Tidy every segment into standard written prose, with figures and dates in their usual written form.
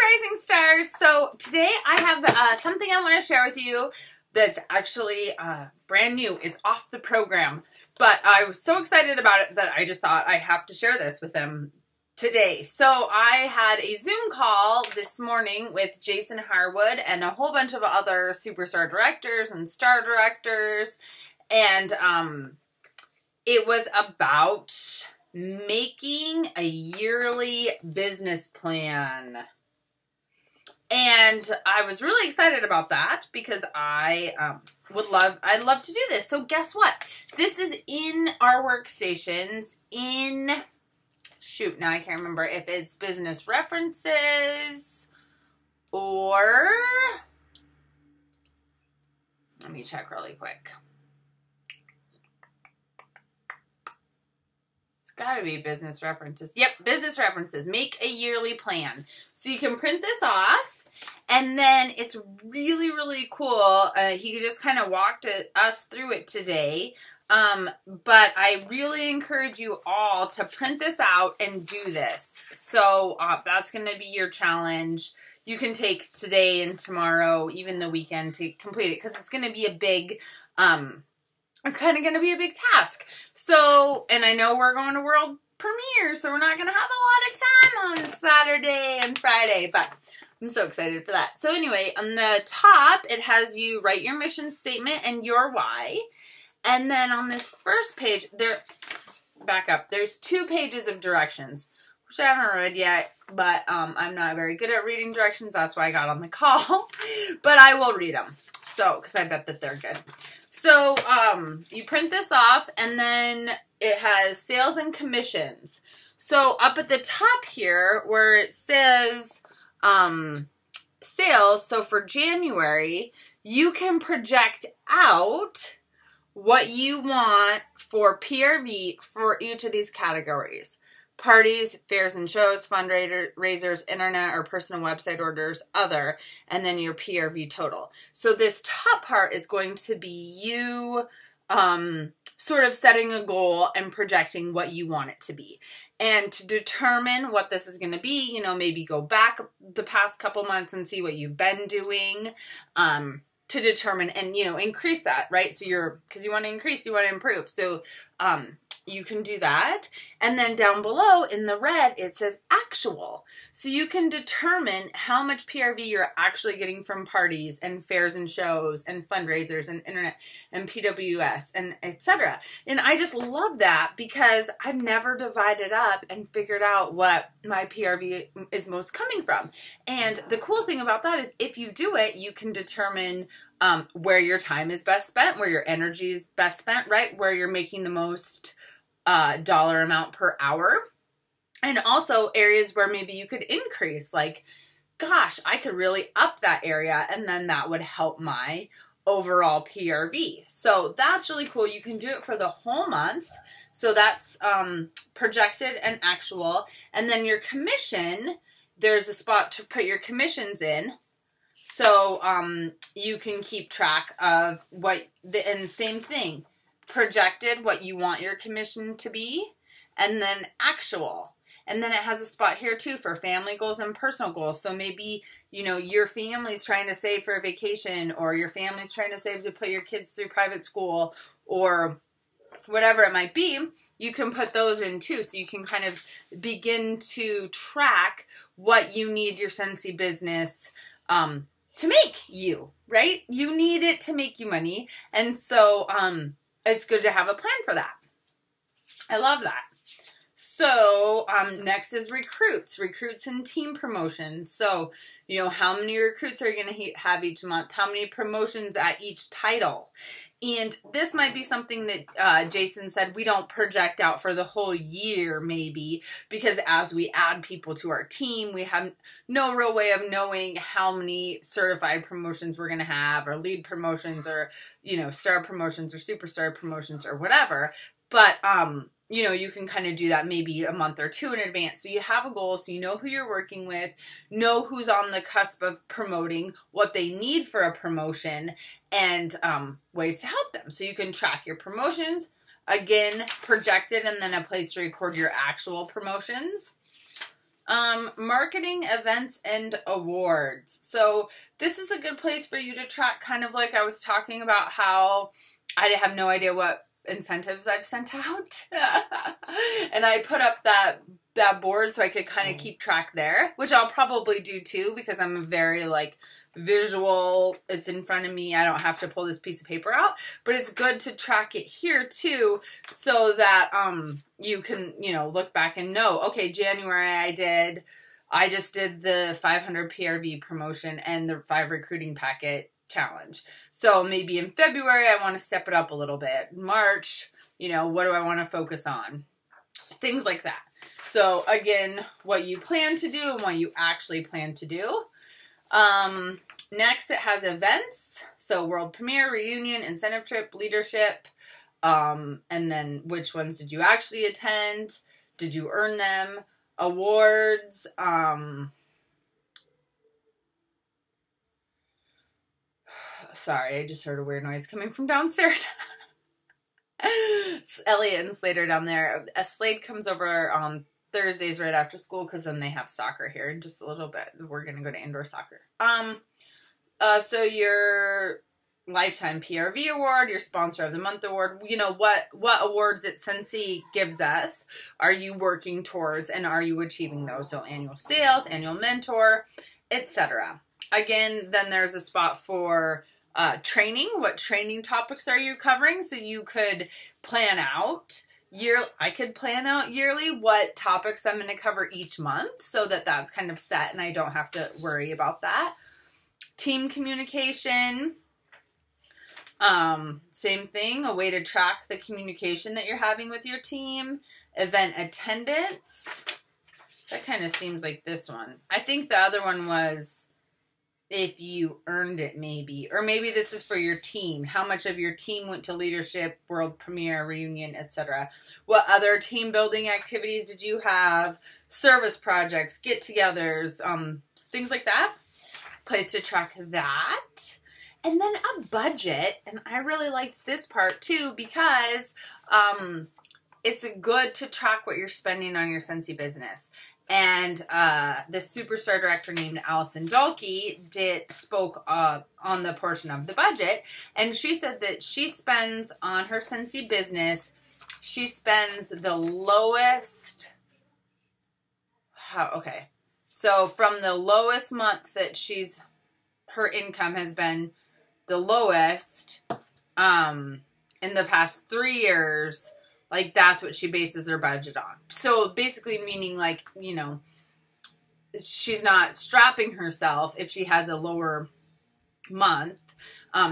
Rising Stars. So today I have something I want to share with you that's actually brand new. It's off the program, but I was so excited about it that I just thought I have to share this with them today. So I had a Zoom call this morning with Jason Harwood and a whole bunch of other superstar directors and star directors, and it was about making a yearly business plan. And I was really excited about that because I'd love to do this. So guess what? This is in our workstations shoot, now I can't remember if it's business references or, let me check really quick. Gotta be business references. Yep, business references. Make a yearly plan. So you can print this off, and then it's really, really cool. He just kind of walked us through it today. But I really encourage you all to print this out and do this. So that's going to be your challenge. You can take today and tomorrow, even the weekend, to complete it, because it's going to be a big it's kind of going to be a big task. So, and I know we're going to world premiere, so we're not going to have a lot of time on Saturday and Friday, but I'm so excited for that. So anyway, on the top, it has you write your mission statement and your why. And then on this first page, there's 2 pages of directions, which I haven't read yet, but I'm not very good at reading directions. That's why I got on the call, but I will read them. So, because I bet that they're good. So, you print this off, and then it has sales and commissions. So, up at the top here, where it says, sales, so for January, you can project out what you want for PRV for each of these categories. Parties, fairs and shows, fundraisers, internet or personal website orders, other, and then your PRV total. So this top part is going to be you sort of setting a goal and projecting what you want it to be. And to determine what this is going to be, you know, maybe go back the past couple months and see what you've been doing to determine and, you know, increase that, right? So because you want to increase, you want to improve. So, you can do that. And then down below in the red, it says actual. So you can determine how much PRV you're actually getting from parties and fairs and shows and fundraisers and internet and PWS and etc. And I just love that because I've never divided up and figured out what my PRV is most coming from. And the cool thing about that is if you do it, you can determine where your time is best spent, where your energy is best spent, right? Where you're making the most dollar amount per hour, and also areas where maybe you could increase, like, gosh, I could really up that area, and then that would help my overall PRV. So that's really cool. You can do it for the whole month. So that's projected and actual. And then your commission, there's a spot to put your commissions in. So you can keep track of and same thing. Projected, what you want your commission to be, and then actual. And then it has a spot here too for family goals and personal goals. So maybe, you know, your family's trying to save for a vacation, or your family's trying to save to put your kids through private school, or whatever it might be. You can put those in too. So you can kind of begin to track what you need your Scentsy business to make you, right? You need it to make you money. And so, it's good to have a plan for that. I love that. So, next is recruits and team promotions. So, you know, how many recruits are you going to have each month? How many promotions at each title? And this might be something that Jason said we don't project out for the whole year, maybe, because as we add people to our team, we have no real way of knowing how many certified promotions we're going to have, or lead promotions, or, you know, star promotions, or superstar promotions, or whatever. But, you know, you can kind of do that maybe a month or 2 in advance. So you have a goal, so you know who you're working with, know who's on the cusp of promoting, what they need for a promotion, and ways to help them. So you can track your promotions, again, projected, and then a place to record your actual promotions. Marketing, events, and awards. So this is a good place for you to track, kind of like I was talking about how I have no idea what incentives I've sent out. And I put up that board so I could kind of keep track there, which I'll probably do too, because I'm a very like visual. It's in front of me. I don't have to pull this piece of paper out, but it's good to track it here too, so that you can, you know, look back and know, okay, January I just did the 500 PRV promotion and the 5 recruiting packet challenge. So maybe in February I want to step it up a little bit. March, you know, what do I want to focus on? Things like that. So again, what you plan to do and what you actually plan to do. Next, it has events. So world premiere, reunion, incentive trip, leadership. And then which ones did you actually attend? Did you earn them? Awards. Sorry, I just heard a weird noise coming from downstairs. It's Elliot and Slater down there. Slade comes over on Thursdays right after school, because then they have soccer here in just a little bit. We're going to go to indoor soccer. So your Lifetime PRV Award, your Sponsor of the Month Award, you know, what awards that Scentsy gives us are you working towards, and are you achieving those? So annual sales, annual mentor, etc. Again, then there's a spot for training. What training topics are you covering? So you could plan out I could plan out yearly what topics I'm going to cover each month, so that that's kind of set and I don't have to worry about that. Team communication. Same thing, a way to track the communication that you're having with your team. Event attendance. That kind of seems like this one. I think the other one was if you earned it, maybe. Or maybe this is for your team. How much of your team went to leadership, world premiere, reunion, etc. What other team building activities did you have? Service projects, get-togethers, things like that. Place to track that. And then a budget. And I really liked this part too, because it's good to track what you're spending on your Scentsy business. And this superstar director named Allison Dalkey spoke on the portion of the budget, and she said that she spends on her Scentsy business, she spends the lowest. Okay, so from the lowest month that her income has been the lowest in the past 3 years. Like, that's what she bases her budget on. So, basically meaning, like, you know, she's not strapping herself if she has a lower month.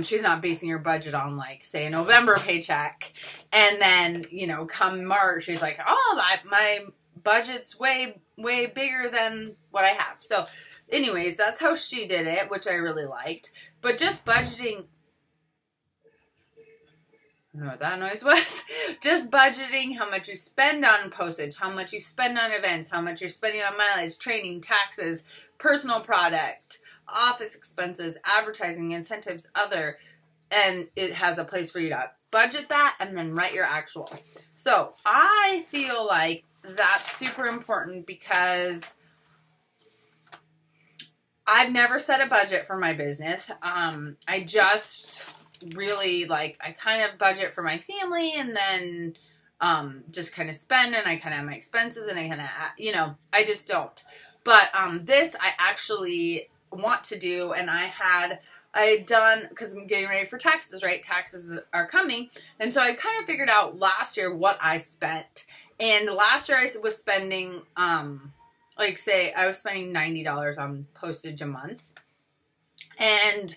She's not basing her budget on, like, say, a November paycheck. And then, you know, come March, she's like, oh, my budget's way, way bigger than what I have. So, anyways, that's how she did it, which I really liked. But just budgeting... I don't know what that noise was. Just budgeting how much you spend on postage, how much you spend on events, how much you're spending on mileage, training, taxes, personal product, office expenses, advertising, incentives, other. And it has a place for you to budget that and then write your actual. So I feel like that's super important, because I've never set a budget for my business. I just... really, like, I kind of budget for my family, and then just kind of spend, and I kind of have my expenses, and I kind of, you know, I just don't. But this I actually want to do, and I had done, because I'm getting ready for taxes, right? Taxes are coming, and so I kind of figured out last year what I spent. And last year I was spending, like, say, I was spending $90 on postage a month, and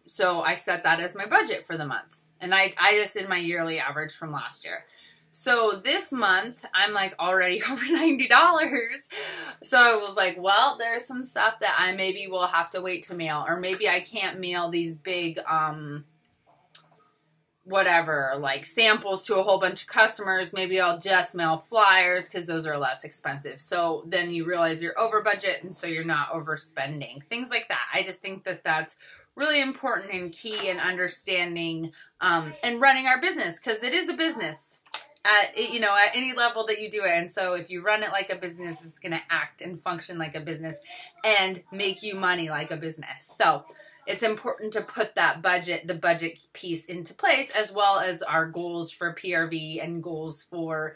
so I set that as my budget for the month, and I just did my yearly average from last year. So this month I'm like already over $90. So I was like, well, there's some stuff that I maybe will have to wait to mail, or maybe I can't mail these big, whatever, like samples to a whole bunch of customers. Maybe I'll just mail flyers, because those are less expensive. So then you realize you're over budget, and so you're not overspending. Things like that. I just think that that's really important and key in understanding and running our business, because it is a business. at, you know, at any level that you do it. And so if you run it like a business, it's going to act and function like a business and make you money like a business. So it's important to put that budget, the budget piece into place, as well as our goals for PRV and goals for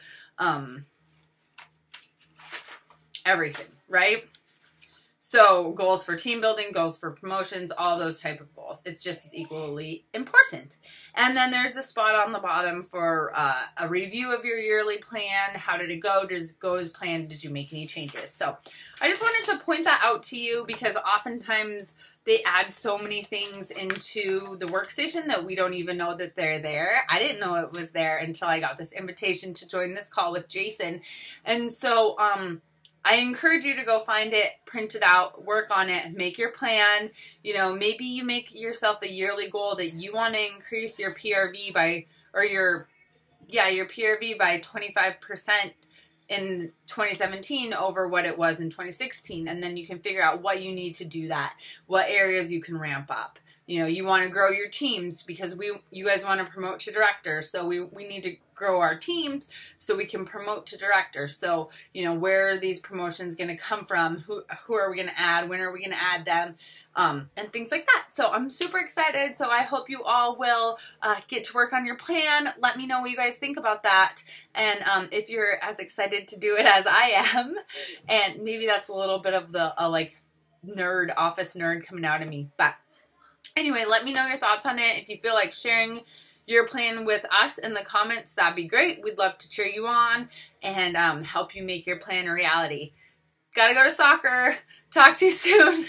everything, right? So goals for team building, goals for promotions, all those type of goals. It's just as equally important. And then there's a spot on the bottom for a review of your yearly plan. How did it go? Does it go as planned? Did you make any changes? So I just wanted to point that out to you because oftentimes they add so many things into the workstation that we don't even know that they're there. I didn't know it was there until I got this invitation to join this call with Jason. And so, I encourage you to go find it, print it out, work on it, make your plan. You know, maybe you make yourself the yearly goal that you want to increase your PRV by, or your PRV by 25% in 2017 over what it was in 2016. And then you can figure out what you need to do that, what areas you can ramp up. You know, you want to grow your teams because you guys want to promote to director. So we need to grow our teams so we can promote to director. So, you know, where are these promotions going to come from? Who are we going to add? When are we going to add them? And things like that. So I'm super excited. So I hope you all will get to work on your plan. Let me know what you guys think about that. And if you're as excited to do it as I am, and maybe that's a little bit of the like office nerd coming out of me. But anyway, let me know your thoughts on it. If you feel like sharing your plan with us in the comments, that'd be great. We'd love to cheer you on and help you make your plan a reality. Gotta go to soccer. Talk to you soon.